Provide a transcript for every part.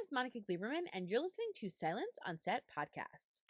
is Monica Gleberman, and you're listening to Silence on Set podcast.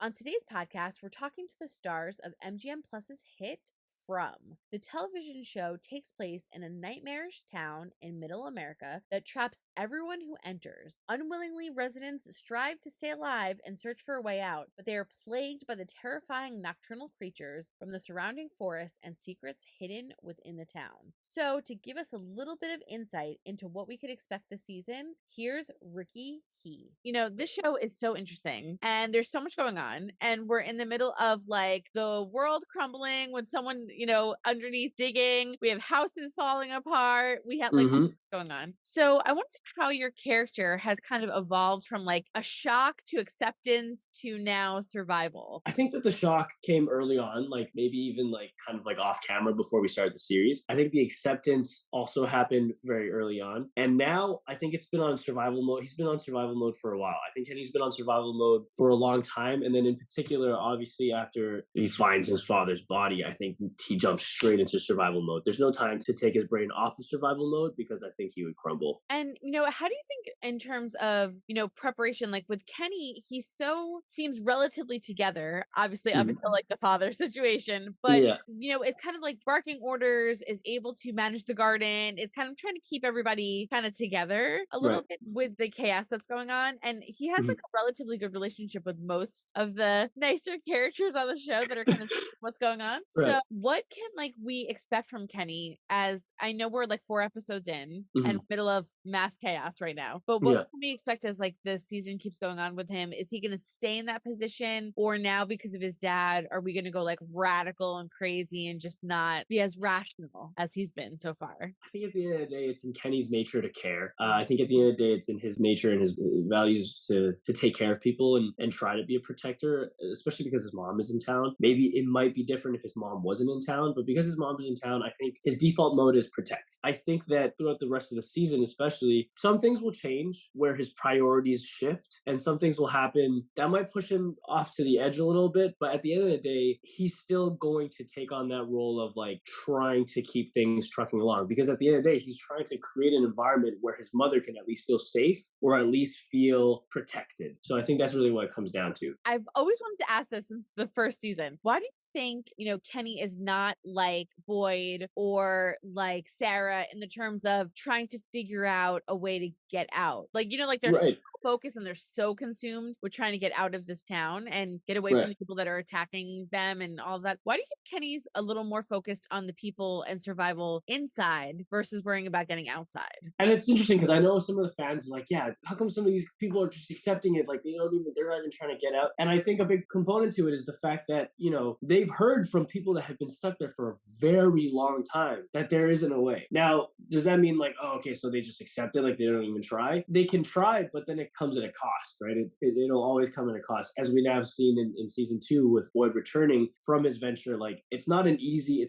On today's podcast, we're talking to the stars of MGM Plus's hit From. The television show takes place in a nightmarish town in Middle America that traps everyone who enters. Unwillingly, residents strive to stay alive and search for a way out, but they are plagued by the terrifying nocturnal creatures from the surrounding forest and secrets hidden within the town. So, to give us a little bit of insight into what we could expect this season, here's Ricky He. You know, this show is so interesting, and there's so much going on, and we're in the middle of like the world crumbling with someone, you know, underneath digging. We have houses falling apart. We have like all this going on. So I want to know how your character has kind of evolved from like a shock to acceptance to now survival. I think that the shock came early on, like maybe even like kind of like off camera before we started the series. I think the acceptance also happened very early on. And now I think it's been on survival mode. He's been on survival mode for a while. I think Kenny's been on survival mode for a long time. And then in particular, obviously after he finds his father's body, I think he jumps straight into survival mode. There's no time to take his brain off of survival mode because I think he would crumble. And, you know, how do you think in terms of, you know, preparation, like with Kenny, he so seems relatively together, obviously up until like the father situation, but, you know, is kind of like barking orders, is able to manage the garden, is kind of trying to keep everybody kind of together a little bit with the chaos that's going on. And he has like a relatively good relationship with most of the nicer characters on the show that are kind of what's going on. So what can like we expect from Kenny, as I know we're like 4 episodes in and middle of mass chaos right now, but what can we expect as like the season keeps going on with him? Is he going to stay in that position, or now because of his dad are we going to go like radical and crazy and just not be as rational as he's been so far? I think at the end of the day, it's in Kenny's nature to care. I think at the end of the day, it's in his nature and his values to take care of people and try to be a protector, especially because his mom is in town. Maybe it might be different if his mom wasn't in town, but because his mom is in town, I think his default mode is protect. I think that throughout the rest of the season, especially, some things will change where his priorities shift, and some things will happen that might push him off to the edge a little bit. But at the end of the day, he's still going to take on that role of like trying to keep things trucking along, because at the end of the day, he's trying to create an environment where his mother can at least feel safe or at least feel protected. So I think that's really what it comes down to. I've always wanted to ask this since the first season. Why do you think, you know, Kenny is not like Boyd or like Sarah in the terms of trying to figure out a way to get out? Like, you know, like they're so focused and they're so consumed with trying to get out of this town and get away from the people that are attacking them and all of that. Why do you think Kenny's a little more focused on the people and survival inside versus worrying about getting outside? And it's interesting because I know some of the fans are like, yeah, how come some of these people are just accepting it? Like they're not even trying to get out. And I think a big component to it is the fact that, you know, they've heard from people that have been stuck there for a very long time that there isn't a way. Now, does that mean like, oh, okay, so they just accept it, like they don't even try? They can try, but then it comes at a cost, right? It'll always come at a cost. As we now have seen in season 2 with Boyd returning from his venture, like it's not an easy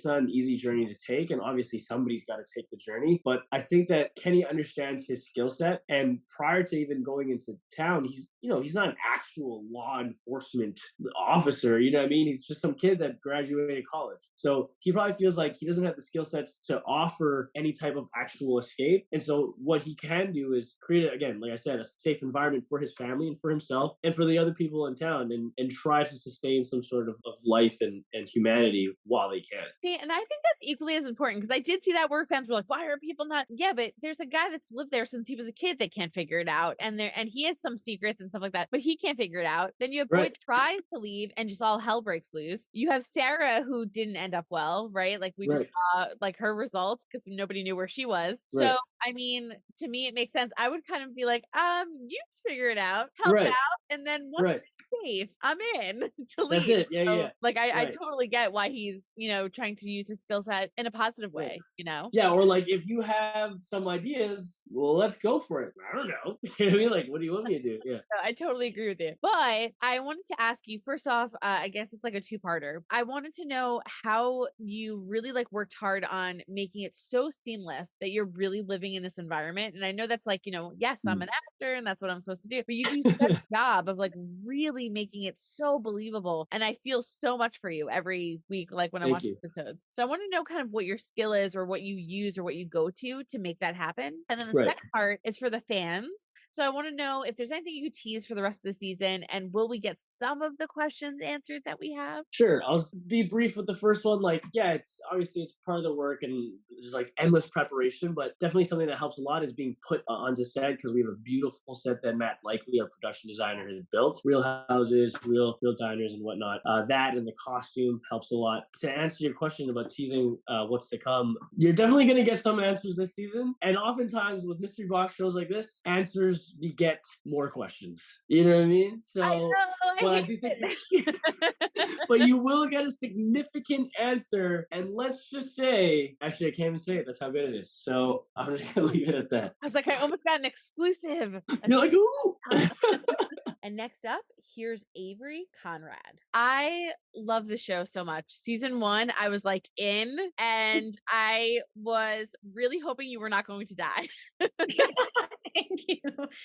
journey to take. And obviously somebody's got to take the journey. But I think that Kenny understands his skill set. And prior to even going into town, he's not an actual law enforcement officer. You know what I mean? He's just some kid that graduated college. So he probably feels like he doesn't have the skill sets to offer any type of actual escape. And so what he can do is create, again, like I said, a safe environment for his family and for himself and for the other people in town, and try to sustain some sort of life and humanity while they can. See, and I think that's equally as important, because I did see that where fans were like, why are people not? Yeah, but there's a guy that's lived there since he was a kid that can't figure it out. And he has some secrets and stuff like that, but he can't figure it out. Then you have Boyd trying to leave and just all hell breaks loose. You have Sarah, who didn't end up well, right? Like we just saw like her results because nobody knew where she was. So I mean, to me, it makes sense. I would kind of be like, you just figure it out, help out, and then once it's safe, I'm in to leave. That's it. Yeah, yeah. Like I totally get why he's, you know, trying to use his skill set in a positive way, you know? Yeah, or like if you have some ideas, well, let's go for it. I don't know. You know what I mean? Like, what do you want me to do? Yeah. I totally agree with you. But I wanted to ask you, first off, I guess it's like a 2-parter. I wanted to know how you really like worked hard on making it so seamless that you're really living in this environment. And I know that's like, you know, yes, I'm an actor and that's what I'm supposed to do, but you do such a job of like really literally making it so believable. And I feel so much for you every week, like when I Thank watch you. episodes. So I want to know kind of what your skill is or what you use or what you go to make that happen. And then the Right. second part is for the fans. So I want to know if there's anything you could tease for the rest of the season, and will we get some of the questions answered that we have? Sure, I'll be brief with the first one. Like, yeah, it's obviously it's part of the work and there's like endless preparation, but definitely something that helps a lot is being put onto set because we have a beautiful set that Matt Likely, our production designer, has built. Real houses, real diners, and whatnot. That and the costume helps a lot. To answer your question about teasing what's to come, you're definitely going to get some answers this season, and oftentimes with mystery box shows like this, answers beget more questions. You know what I mean? I So, know, I but I hate do think it. but you will get a significant answer. And let's just say, actually, I can't even say it. That's how good it is. So I'm just gonna leave it at that. I was like, I almost got an exclusive. You're like, ooh. And next up, here's Avery Konrad. I love the show so much. Season 1, I was like in, and I was really hoping you were not going to die. Thank you.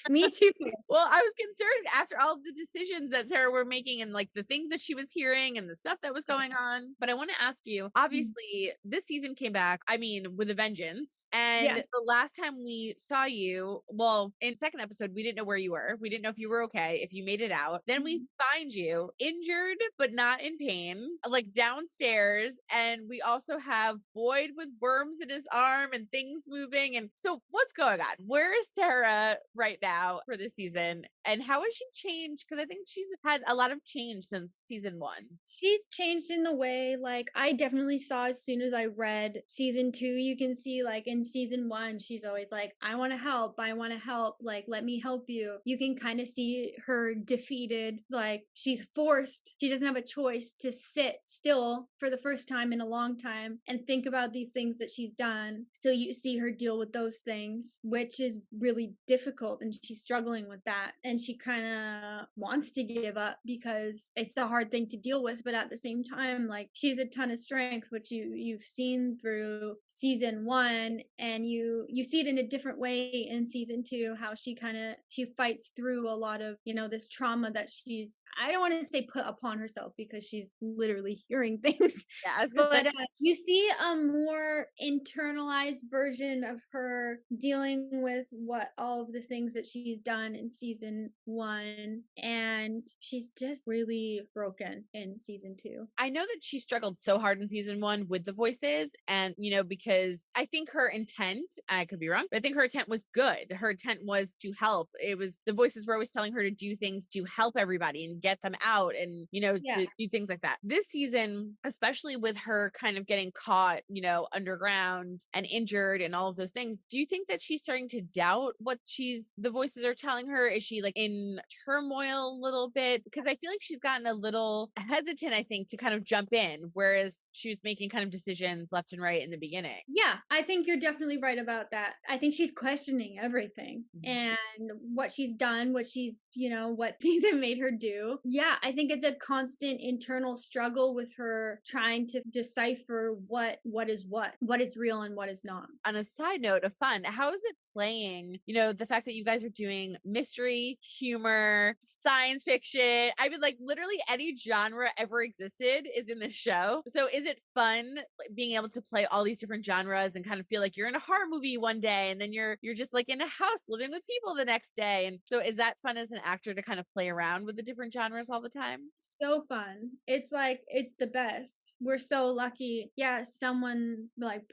Me too. Well, I was concerned after all of the decisions that Sarah were making and like the things that she was hearing and the stuff that was going on. But I want to ask you, obviously, this season came back, I mean, with a vengeance. And Yeah. the last time we saw you, well, in second episode, we didn't know where you were. We didn't know if you were okay, if you made it out. Then we find you injured, but not in pain, like downstairs. And we also have Boyd with worms in his arm and things moving. And so what's going on? Where is Sarah right now for this season? And how has she changed? Because I think she's had a lot of change since season 1. She's changed in the way, like, I definitely saw as soon as I read season 2, you can see, like, in season 1, she's always like, I want to help, like, let me help you. You can kind of see her defeated, like, she's forced, she doesn't have a choice to sit still for the first time in a long time and think about these things that she's done. So you see her deal with those things, which is really difficult, and she's struggling with that. And she kind of wants to give up because it's a hard thing to deal with, but at the same time, like, she's a ton of strength, which you've seen through season 1, and you see it in a different way in season 2, how she fights through a lot of, this trauma that she's, I don't want to say put upon herself because she's literally hearing things. Yeah, But you see a more internalized version of her dealing with all of the things that she's done in season 1, and she's just really broken in season 2. I know that she struggled so hard in season 1 with the voices, and because I think her intent, I could be wrong, but I think her intent was good. Her intent was to help. It was, the voices were always telling her to do things to help everybody and get them out, and to do things like that. This season, especially with her kind of getting caught, underground and injured and all of those things, do you think that she's starting to doubt what the voices are telling her? Is she like in turmoil a little bit? Because I feel like she's gotten a little hesitant, I think, to kind of jump in, whereas she was making kind of decisions left and right in the beginning. Yeah, I think you're definitely right about that. I think she's questioning everything and what she's done, what she's, what things have made her do. Yeah, I think it's a constant internal struggle with her trying to decipher what is real and what is not. On a side note of fun, how is it playing, the fact that you guys are doing mystery, humor, science fiction? I mean, like, literally any genre ever existed is in this show. So is it fun being able to play all these different genres and kind of feel like you're in a horror movie one day and then you're just like in a house living with people the next day? And so is that fun as an actor to kind of play around with the different genres all the time? So fun. It's like, it's the best. We're so lucky. Yeah, someone like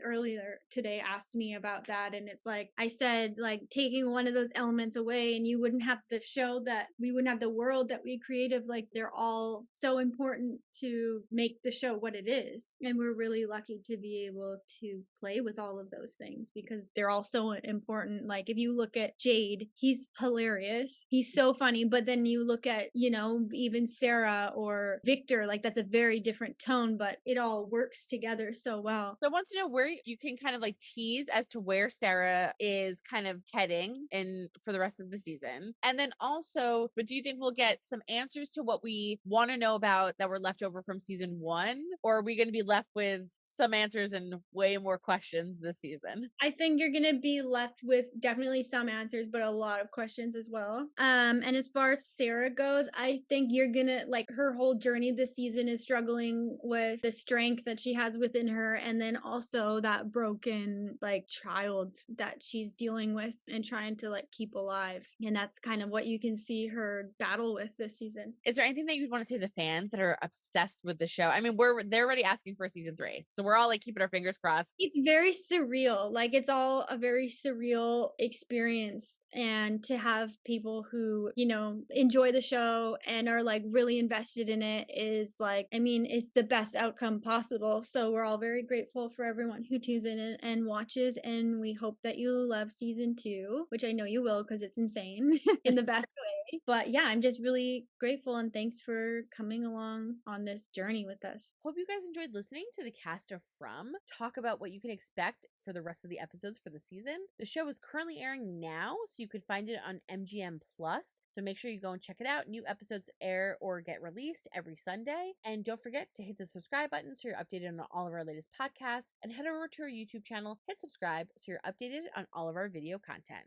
earlier today asked me about that, and it's like, I said, like, taking one of those elements away and you wouldn't have the show, that we wouldn't have the world that we created. Like, they're all so important to make the show what it is, and we're really lucky to be able to play with all of those things because they're all so important. Like, if you look at Jade, he's hilarious, he's so funny, but then you look at, even Sarah or or Victor. Like that's a very different tone, but it all works together so well. So I want to know where you can kind of like tease as to where Sarah is kind of heading in for the rest of the season. And then also, but do you think we'll get some answers to what we want to know about that were left over from season 1? Or are we going to be left with some answers and way more questions this season? I think you're gonna be left with definitely some answers, but a lot of questions as well. And as far as Sarah goes, I think you're gonna like her whole journey this season is struggling with the strength that she has within her, and then also that broken like child that she's dealing with and trying to like keep alive. And that's kind of what you can see her battle with this season. Is there anything that you'd want to say to the fans that are obsessed with the show? I mean, they're already asking for season 3, so we're all like keeping our fingers crossed. It's very surreal. Like it's all a very surreal experience. And to have people who, you know, enjoy the show and are like really invested in it is like, I mean, it's the best outcome possible. So we're all very grateful for everyone who tunes in and watches. And we hope that you love season 2, which I know you will because it's insane in the best way. But yeah, I'm just really grateful and thanks for coming along on this journey with us. Hope you guys enjoyed listening to the cast of From talk about what you can expect for the rest of the episodes for the season. The show is currently airing now, so you could find it on MGM Plus. So make sure you go and check it out. New episodes air or get released every Sunday. And don't forget to hit the subscribe button so you're updated on all of our latest podcasts. And head over to our YouTube channel, hit subscribe so you're updated on all of our video content.